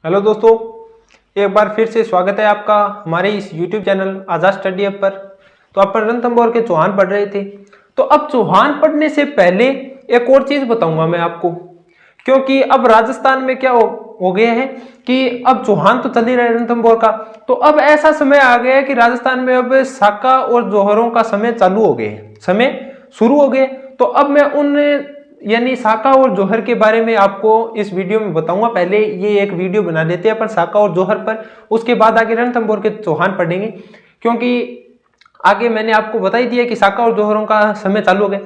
Hello दोस्तों, एक बार फिर से स्वागत है आपका हमारे इस YouTube चैनल आजाद स्टडी ऐप पर। तो अपन रणथंभौर के चौहान पढ़ रहे थे। तो अब चौहान पढ़ने से पहले एक और चीज बताऊंगा मैं आपको, क्योंकि अब राजस्थान में क्या हो गया है कि अब चौहान तो चल ही रहा है रणथंभौर का। तो अब ऐसा समय आ गया है कि राजस्थान में अब साका और जौहरों का समय चालू हो गए, समय शुरू हो गए। तो अब मैं उन यानी साका और जौहर के बारे में आपको इस वीडियो में बताऊंगा। पहले ये एक वीडियो बना लेते हैं अपन साका और जौहर पर, उसके बाद आगे रणथंभौर के चौहान पढ़ेंगे, क्योंकि आगे मैंने आपको बता ही दिया कि साका और जौहरों का समय चालू हो गया।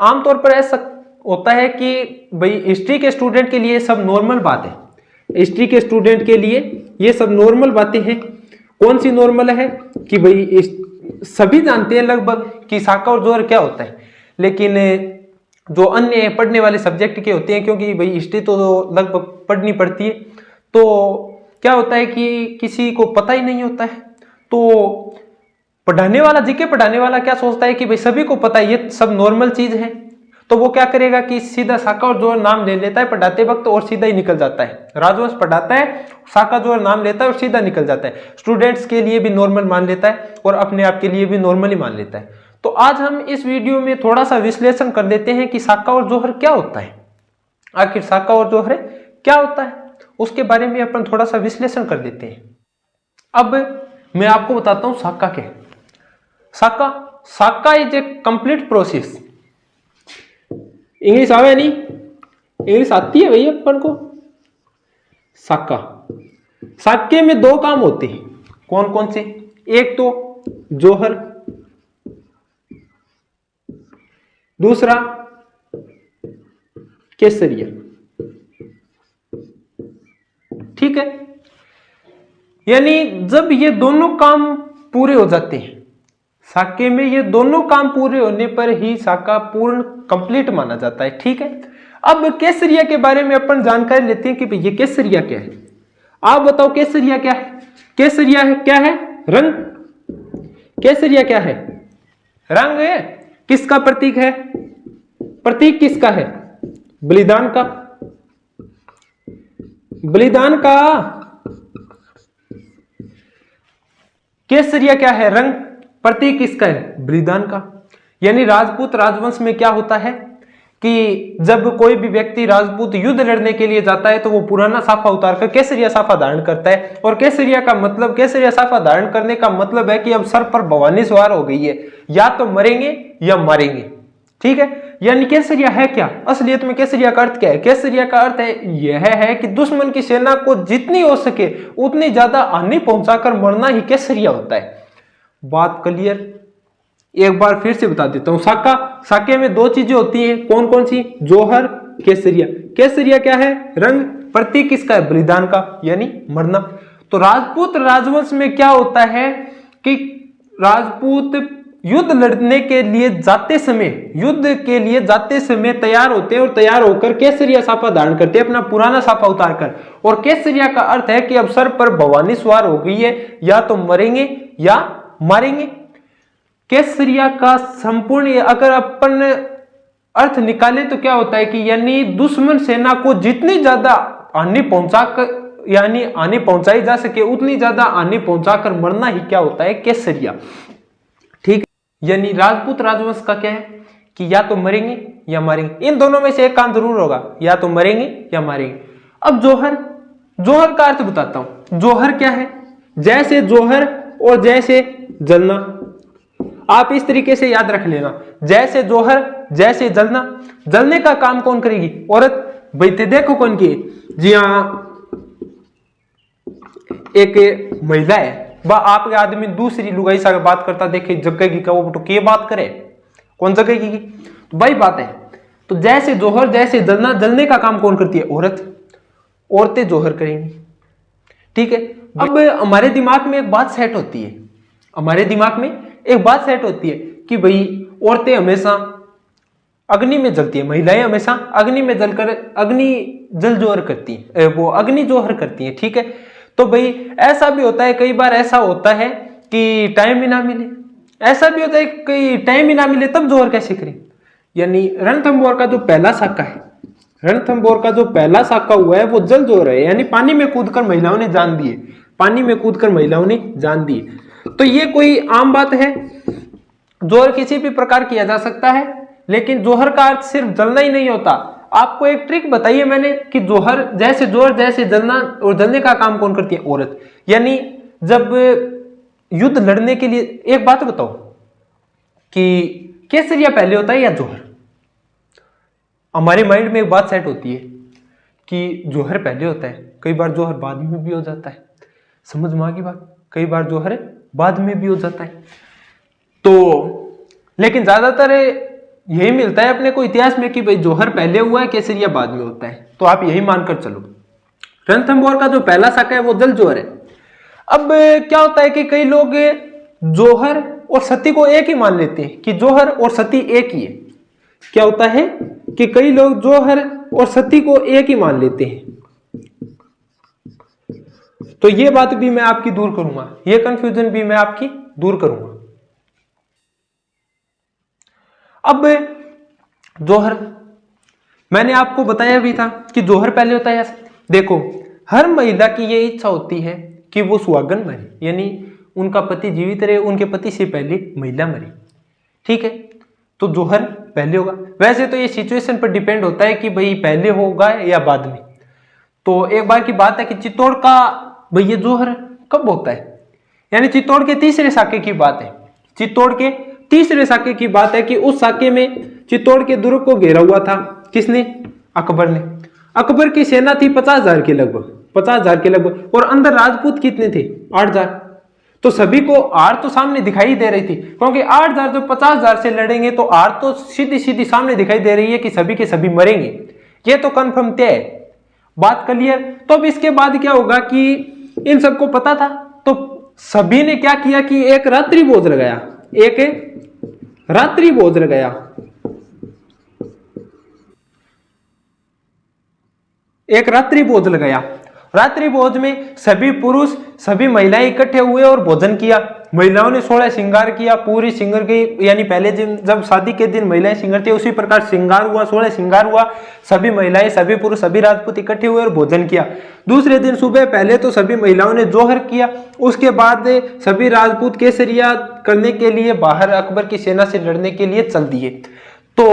आमतौर पर ऐसा होता है कि भाई हिस्ट्री के स्टूडेंट के लिए सब नॉर्मल बात है, हिस्ट्री के स्टूडेंट के लिए ये सब नॉर्मल बातें हैं। कौन सी नॉर्मल है कि भाई सभी जानते हैं लगभग कि साका और जौहर क्या होता है, लेकिन जो अन्य पढ़ने वाले सब्जेक्ट के होते हैं, क्योंकि भाई हिस्ट्री तो लगभग पढ़नी पड़ती है, तो क्या होता है कि किसी को पता ही नहीं होता है। तो पढ़ाने वाला, जीके पढ़ाने वाला क्या सोचता है कि भाई सभी को पता है, ये सब नॉर्मल चीज है। तो वो क्या करेगा कि सीधा साका और जौहर नाम ले लेता है पढ़ाते वक्त और सीधा ही निकल जाता है। राजवंश पढ़ाता है, साका जौहर नाम लेता है और सीधा निकल जाता है। स्टूडेंट्स के लिए भी नॉर्मल मान लेता है और अपने आप के लिए भी नॉर्मली मान लेता है। तो आज हम इस वीडियो में थोड़ा सा विश्लेषण कर लेते हैं कि साका और जौहर क्या होता है, आखिर साका और जौहर क्या होता है, उसके बारे में अपन थोड़ा सा विश्लेषण कर देते हैं। अब मैं आपको बताता हूं साका क्या है। साका is a complete process. English आवे नहीं, इंग्लिश आती है भैया अपन को। साके में दो काम होते हैं, कौन कौन से? एक तो जौहर, दूसरा केसरिया। ठीक है, यानी जब ये दोनों काम पूरे हो जाते हैं साके में, ये दोनों काम पूरे होने पर ही साका पूर्ण कंप्लीट माना जाता है। ठीक है, अब केसरिया के बारे में अपन जानकारी लेते हैं कि ये केसरिया क्या है। आप बताओ केसरिया क्या है? केसरिया है क्या है? रंग। केसरिया क्या है? रंग है। किसका प्रतीक है? प्रतीक किसका है? बलिदान का। बलिदान का। केसरिया क्या है? रंग। प्रतीक किसका है? बलिदान का। यानी राजपूत राजवंश में क्या होता है कि जब कोई भी व्यक्ति राजपूत युद्ध लड़ने के लिए जाता है तो वो पुराना साफा उतारकर केसरिया साफा धारण करता है। और केसरिया का मतलब, केसरिया साफा धारण करने का मतलब है कि अब सर पर भवानी सवार हो गई है, या तो मरेंगे या मारेंगे। ठीक है, यानी केसरिया है क्या? असलियत में केसरिया का अर्थ क्या है? केसरिया का अर्थ है यह है कि दुश्मन की सेना को जितनी हो सके उतनी ज्यादा हानि पहुंचाकर मरना ही केसरिया होता है। बात क्लियर? एक बार फिर से बता देता हूं। साके में दो चीजें होती हैं, कौन कौन सी? जौहर, केसरिया। केसरिया क्या है? रंग। प्रतीक किसका है? बलिदान का, यानी मरना। तो राजपूत राजवंश में क्या होता है कि राजपूत युद्ध लड़ने के लिए जाते समय तैयार होते हैं और तैयार होकर केसरिया साफा धारण करते हैं, अपना पुराना साफा उतारकर। और केसरिया का अर्थ है कि अब सर पर भवानी सवार हो गई है, या तो मरेंगे या मारेंगे। केसरिया का संपूर्ण अगर अपन अर्थ निकाले तो क्या होता है कि यानी दुश्मन सेना को जितनी ज्यादा हानि पहुंचाई जा सके उतनी ज्यादा हानि पहुंचाकर मरना ही क्या होता है? केसरिया। ठीक, यानी राजपूत राजवंश का क्या है कि या तो मरेंगे या मारेंगे, इन दोनों में से एक काम जरूर होगा, या तो मरेंगे या मारेंगे। अब जौहर का अर्थ बताता हूं। जौहर क्या है? जैसे जौहर और जैसे जलना, आप इस तरीके से याद रख लेना। जैसे जौहर, जैसे जलना। जलने का काम कौन करेगी? औरत। भाई देखो कौन की? जी हाँ, एक महिला है, वह आपके आदमी दूसरी लुगाई सा बात करता देखे, जगेगी का वो तो के बात करे, कौन जगेगी? तो भाई बात है। तो जैसे जौहर जैसे जलना, जलने का काम कौन करती है? औरत। औरतें जौहर करेंगी। ठीक है, अब हमारे दिमाग में एक बात सेट होती है, कि भाई औरतें हमेशा अग्नि में जलती है, महिलाएं हमेशा अग्नि में जलकर जल जौहर करती है, वो अग्नि जौहर करती है। ठीक है, तो भाई ऐसा भी होता है, कई बार ऐसा होता है कि टाइम ही ना मिले, ऐसा भी होता है कि टाइम ही ना मिले, तब जौहर कैसे करें? यानी रणथंभौर का जो पहला साका है, रणथंभौर का जो पहला साका हुआ है वो जल जोहर है, यानी पानी में कूदकर महिलाओं ने जान दिए, पानी में कूदकर महिलाओं ने जान दिए। तो ये कोई आम बात है, जोहर किसी भी प्रकार किया जा सकता है, लेकिन जोहर का अर्थ सिर्फ जलना ही नहीं होता। आपको एक ट्रिक बताइए मैंने कि जोहर जैसे जलना और जलने का काम कौन करती है? औरत। यानी जब युद्ध लड़ने के लिए, एक बात बताओ कि केसरिया पहले होता है या जोहर? हमारे माइंड में एक बात सेट होती है कि जोहर पहले होता है, कई बार जोहर बाद में भी हो जाता है। समझ में आ गई बात? कई बार जोहर बाद में भी हो जाता है। तो लेकिन ज्यादातर यही मिलता है अपने को इतिहास में कि भाई जोहर पहले हुआ है, केसरिया बाद में होता है। तो आप यही मानकर चलो। रणथंभौर का जो पहला साका है वो जल जोहर है। अब क्या होता है कि कई लोग जोहर और सती को एक ही मान लेते हैं कि जोहर और सती एक ही है। क्या होता है कि कई लोग जोहर और सती को एक ही मान लेते हैं। तो ये बात भी मैं आपकी दूर करूंगा, ये कंफ्यूजन भी मैं आपकी दूर करूंगा। अब जोहर मैंने आपको बताया भी था कि जोहर पहले होता है। देखो, हर महिला की ये इच्छा होती है कि वो सुहागन बने, यानी उनका पति जीवित रहे, उनके पति से पहले महिला मरे। ठीक है, तो जोहर पहले होगा। वैसे तो ये सिचुएशन पर डिपेंड होता है कि भाई पहले होगा या बाद में। तो एक बार की बात है कि चित्तौड़ का भाई ये जोहर कब होता है, यानी चित्तौड़ के तीसरे साके की बात है। चित्तौड़ के तीसरे साके की बात है कि उस साके में चित्तौड़ के दुर्ग को घेरा हुआ था। किसने? अकबर ने। अकबर की सेना थी 50,000 के लगभग, 50,000 के लगभग, और अंदर राजपूत कितने थे? 8,000। तो सभी को आड़ तो सामने दिखाई दे रही थी, क्योंकि 8,000 जो 50,000 से लड़ेंगे तो आड़ तो सीधी सीधी सामने दिखाई दे रही है कि सभी के सभी मरेंगे। ये तो कन्फर्म तय है, बात क्लियर। तो अब इसके बाद क्या होगा कि इन सबको पता था, तो सभी ने क्या किया कि एक रात्रि भोज लगाया, एक रात्रि भोज लगाया। एक रात्रि भोज लगाया। रात्रि भोज में सभी पुरुष सभी महिलाएं इकट्ठे हुए और भोजन किया। महिलाओं ने 16 श्रृंगार किया, पूरी श्रृंगार की, यानी पहले दिन जब शादी के दिन महिलाएं श्रृंगारती है उसी प्रकार श्रृंगार हुआ, 16 श्रृंगार हुआ। सभी महिलाएं सभी पुरुष सभी राजपूत इकट्ठे हुए और भोजन किया। दूसरे दिन सुबह पहले तो सभी महिलाओं ने जोहर किया, उसके बाद सभी राजपूत केसरिया करने के लिए बाहर अकबर की सेना से लड़ने के लिए चल दिए। तो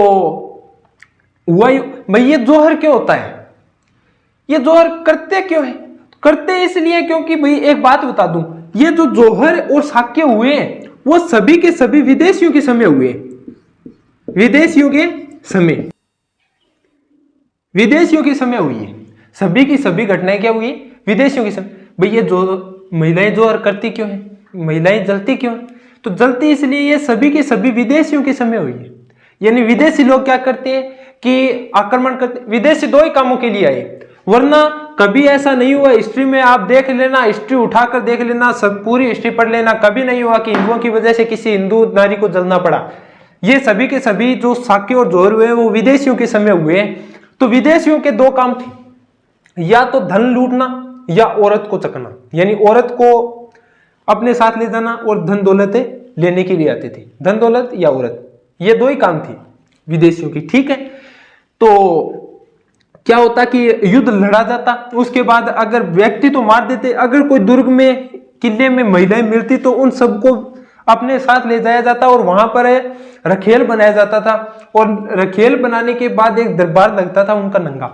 वही भाई ये जोहर क्यों होता है? ये जोहर करते क्यों है? करते इसलिए क्योंकि भाई एक बात बता दूं, ये जो जोहर और साक्य हुए हैं वो सभी के सभी विदेशियों के समय हुए। विदेशियों के समय, विदेशियों के समय हुई है। सभी की सभी घटनाएं क्या हुई? विदेशियों के समय। भाई ये जो महिलाएं जोहर करती क्यों है? महिलाएं जलती क्यों है? तो जलती इसलिए ये सभी के सभी विदेशियों के समय हुई है। यानी विदेशी लोग क्या करते हैं कि आक्रमण करते। विदेशी दो ही कामों के लिए आए, वरना कभी ऐसा नहीं हुआ। हिस्ट्री में आप देख लेना, हिस्ट्री उठाकर देख लेना, सब पूरी हिस्ट्री पढ़ लेना, कभी नहीं हुआ कि हिंदुओं की वजह से किसी हिंदू नारी को जलना पड़ा। ये सभी के सभी जो साक्य और जोहर हुए वो विदेशियों के समय हुए। तो विदेशियों के दो काम थे, या तो धन लूटना या औरत को चकना, यानी औरत को अपने साथ ले जाना और धन दौलतें लेने के लिए आते थे। धन दौलत या औरत, ये दो ही काम थी विदेशियों की। ठीक है, तो क्या होता कि युद्ध लड़ा जाता, उसके बाद अगर व्यक्ति तो मार देते, अगर कोई दुर्ग में किले में महिलाएं मिलती तो उन सबको अपने साथ ले जाया जाता और वहां पर रखेल बनाया जाता था। और रखेल बनाने के बाद एक दरबार लगता था उनका नंगा।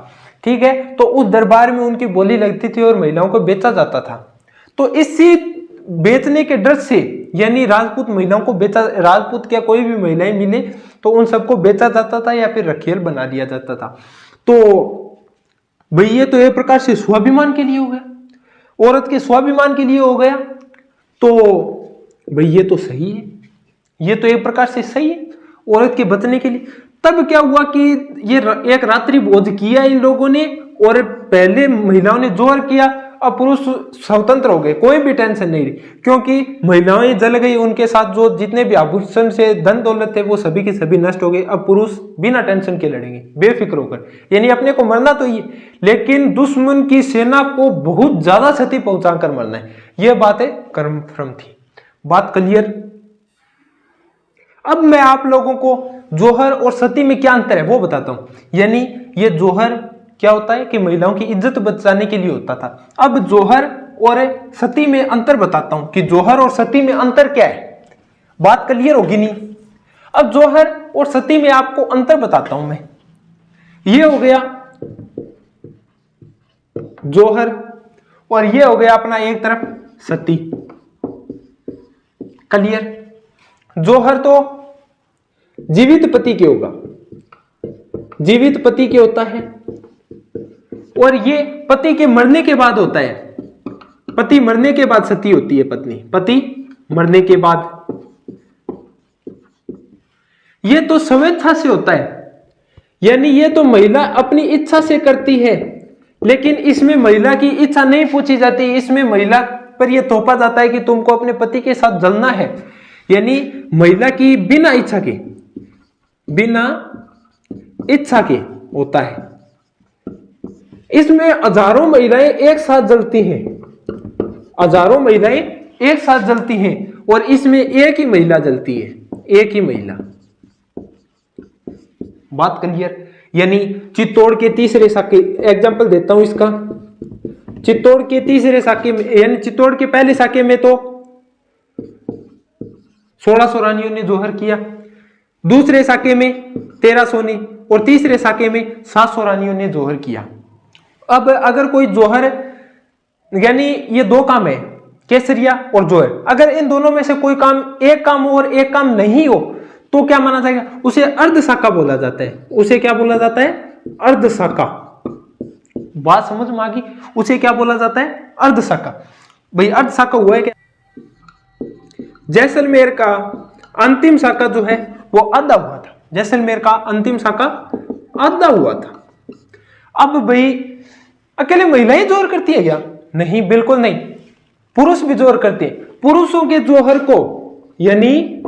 ठीक है, तो उस दरबार में उनकी बोली लगती थी और महिलाओं को बेचा जाता था। तो इसी बेचने के डर से, यानी राजपूत महिलाओं को बेचा, राजपूत क्या कोई भी महिलाएं मिले तो उन सबको बेचा जाता था या फिर रखेल बना दिया जाता था। तो भाई ये तो एक प्रकार से स्वाभिमान के लिए हो गया, औरत के स्वाभिमान के लिए हो गया। तो भाई ये तो सही है, ये तो एक प्रकार से सही है औरत के बचने के लिए। तब क्या हुआ कि ये एक रात्रि भोज किया इन लोगों ने, और पहले महिलाओं ने जोहर किया, अब पुरुष स्वतंत्र हो गए, कोई भी टेंशन नहीं रही, क्योंकि महिलाएं जल गई, उनके साथ जो जितने भी आभूषण से धन दौलत थे वो सभी के सभी नष्ट हो गए। अब पुरुष बिना टेंशन के लड़ेंगे बेफिक्र होकर, यानी अपने को मरना तो ही, लेकिन दुश्मन की सेना को बहुत ज्यादा क्षति पहुंचाकर मरना है। यह बातें कन्फर्म थी। बात क्लियर? अब मैं आप लोगों को जोहर और सती में क्या अंतर है वो बताता हूं। यानी ये जोहर क्या होता है कि महिलाओं की इज्जत बचाने के लिए होता था। अब जोहर और सती में अंतर बताता हूं कि जोहर और सती में अंतर क्या है, बात क्लियर होगी नहीं। अब जोहर और सती में आपको अंतर बताता हूं मैं। ये हो गया जोहर और ये हो गया अपना एक तरफ सती। क्लियर। जोहर तो जीवित पति के होगा, जीवित पति के होता है, और ये पति के मरने के बाद होता है। पति मरने के बाद सती होती है पत्नी, पति मरने के बाद। ये तो स्वेच्छा से होता है, यानी ये तो महिला अपनी इच्छा से करती है, लेकिन इसमें महिला की इच्छा नहीं पूछी जाती। इसमें महिला पर यह थोपा जाता है कि तुमको अपने पति के साथ जलना है, यानी महिला की बिना इच्छा के, बिना इच्छा के होता है। इसमें हजारों महिलाएं एक साथ जलती हैं, हजारों महिलाएं एक साथ जलती हैं, और इसमें एक ही महिला जलती है, एक ही महिला। बात क्लियर। यानी चित्तौड़ के तीसरे साके, एग्जांपल देता हूं इसका। चित्तौड़ के तीसरे साके में, यानी चित्तौड़ के पहले साके में तो 1600 रानियों ने जोहर किया, दूसरे साके में 1300 ने, और तीसरे साके में 700 रानियों ने जोहर किया। अब अगर कोई जोहर, यानी ये दो काम है, केसरिया और जोहर, अगर इन दोनों में से कोई काम, एक काम हो और एक काम नहीं हो, तो क्या माना जाएगा? उसे अर्धशाका बोला जाता है। उसे क्या बोला जाता है? अर्धशाका। बात समझ में आ गई? उसे क्या बोला जाता है? अर्धशाका। भाई अर्धशाका हुआ है क्या? जैसलमेर का अंतिम शाखा जो है वो आधा हुआ था। जैसलमेर का अंतिम शाखा आधा हुआ था। अब भाई अकेले महिलाएं जोहर करती है क्या? नहीं, बिल्कुल नहीं, पुरुष भी जोहर करते हैं। पुरुषों के जोहर को, यानी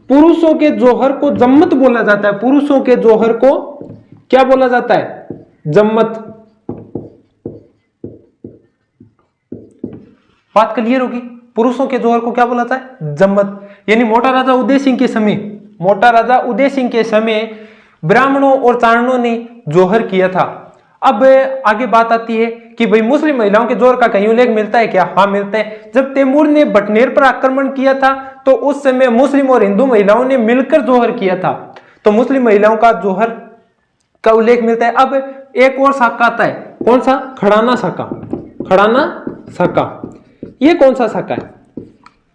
पुरुषों के जोहर को जम्मत बोला जाता है। पुरुषों के जोहर को क्या बोला जाता है? जम्मत। बात क्लियर होगी? पुरुषों के जोहर को क्या बोला जाता है? जम्मत। यानी मोटा राजा उदय सिंह के समय, मोटा राजा उदय सिंह के समय ब्राह्मणों और चारणों ने जोहर किया था। अब आगे बात आती है कि भाई मुस्लिम महिलाओं के जोहर का कहीं उल्लेख मिलता है क्या? हाँ, मिलता है। जब तैमूर ने बटनेर पर आक्रमण किया था तो उस समय मुस्लिम और हिंदू महिलाओं ने मिलकर जोहर किया था, तो मुस्लिम महिलाओं का जोहर का उल्लेख मिलता है। अब एक और शाखा आता है, कौन सा? खड़ाना शाखा। खड़ाना शाखा, ये कौन सा शाखा है?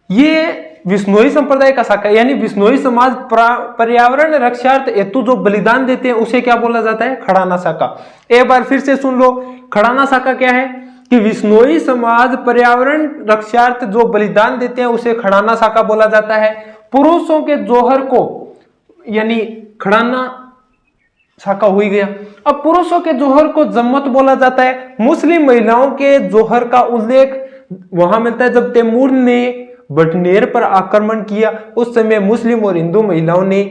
ये विश्नोई संप्रदाय का शाखा है। यानी विश्नोई समाज पर्यावरण रक्षार्थ हेतु जो बलिदान देते हैं उसे क्या बोला जाता है? खड़ाना शाखा। एक बार फिर से सुन लो, खड़ाना शाखा क्या है? कि विश्नोई समाज पर्यावरण रक्षार्थ जो बलिदान देते हैं उसे खड़ाना शाखा बोला जाता है। पुरुषों के जोहर को, यानी खड़ाना शाखा हो ही गया। अब पुरुषों के जोहर को जम्मत बोला जाता है। मुस्लिम महिलाओं के जोहर का उल्लेख वहां मिलता है जब तैमूर ने बटनेर पर आक्रमण किया, उस समय मुस्लिम और हिंदू महिलाओं ने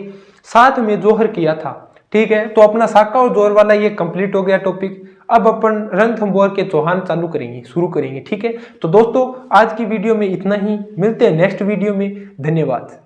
साथ में जोहर किया था। ठीक है, तो अपना शाखा और जोहर वाला ये कंप्लीट हो गया टॉपिक। अब अपन रणथंभौर के चौहान चालू करेंगे, शुरू करेंगे। ठीक है, तो दोस्तों आज की वीडियो में इतना ही, मिलते हैं नेक्स्ट वीडियो में। धन्यवाद।